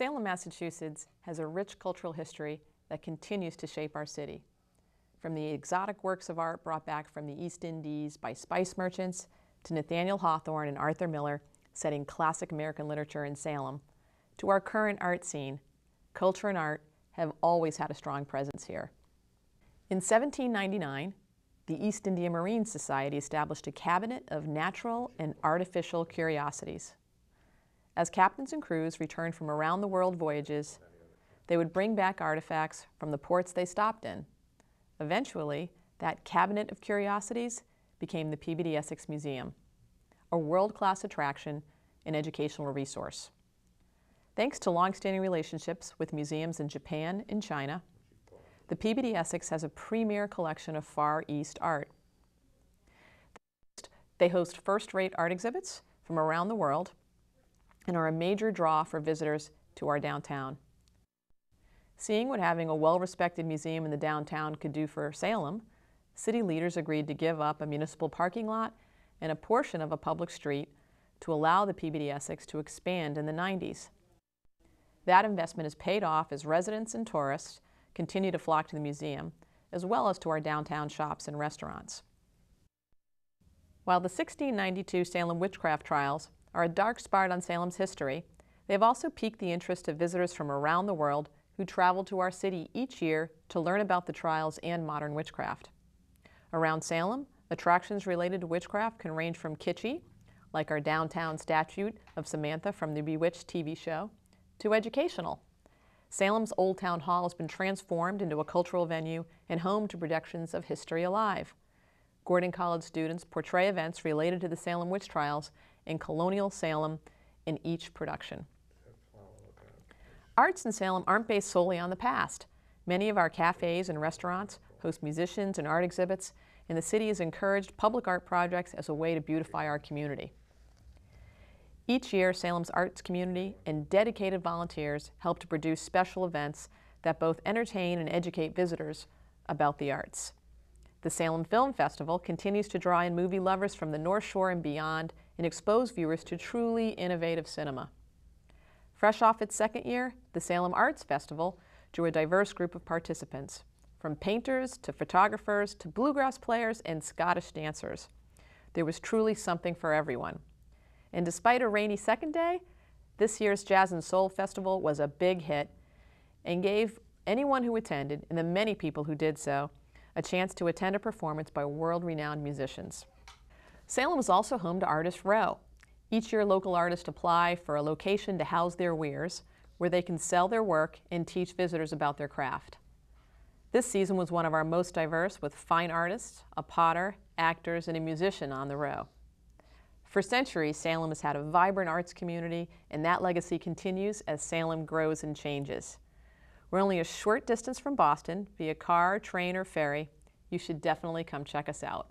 Salem, Massachusetts has a rich cultural history that continues to shape our city. From the exotic works of art brought back from the East Indies by spice merchants to Nathaniel Hawthorne and Arthur Miller setting classic American literature in Salem, to our current art scene, culture and art have always had a strong presence here. In 1799, the East India Marine Society established a cabinet of natural and artificial curiosities. As captains and crews returned from around the world voyages, they would bring back artifacts from the ports they stopped in. Eventually, that cabinet of curiosities became the Peabody Essex Museum, a world-class attraction and educational resource. Thanks to long-standing relationships with museums in Japan and China, the Peabody Essex has a premier collection of Far East art. They host first-rate art exhibits from around the world and are a major draw for visitors to our downtown. Seeing what having a well-respected museum in the downtown could do for Salem, city leaders agreed to give up a municipal parking lot and a portion of a public street to allow the Peabody Essex to expand in the 90s. That investment is paid off as residents and tourists continue to flock to the museum, as well as to our downtown shops and restaurants. While the 1692 Salem witchcraft trials are a dark spot on Salem's history, they have also piqued the interest of visitors from around the world who travel to our city each year to learn about the trials and modern witchcraft. Around Salem, attractions related to witchcraft can range from kitschy, like our downtown statue of Samantha from the Bewitched TV show, to educational. Salem's Old Town Hall has been transformed into a cultural venue and home to productions of History Alive. Gordon College students portray events related to the Salem witch trials and colonial Salem in each production. Arts in Salem aren't based solely on the past. Many of our cafes and restaurants host musicians and art exhibits, and the city has encouraged public art projects as a way to beautify our community. Each year, Salem's arts community and dedicated volunteers help to produce special events that both entertain and educate visitors about the arts. The Salem Film Festival continues to draw in movie lovers from the North Shore and beyond and expose viewers to truly innovative cinema. Fresh off its second year, the Salem Arts Festival drew a diverse group of participants, from painters to photographers to bluegrass players and Scottish dancers. There was truly something for everyone. And despite a rainy second day, this year's Jazz and Soul Festival was a big hit and gave anyone who attended, and the many people who did so, a chance to attend a performance by world-renowned musicians. Salem is also home to Artist Row. Each year, local artists apply for a location to house their wares, where they can sell their work and teach visitors about their craft. This season was one of our most diverse, with fine artists, a potter, actors, and a musician on the row. For centuries, Salem has had a vibrant arts community, and that legacy continues as Salem grows and changes. We're only a short distance from Boston via car, train, or ferry. You should definitely come check us out.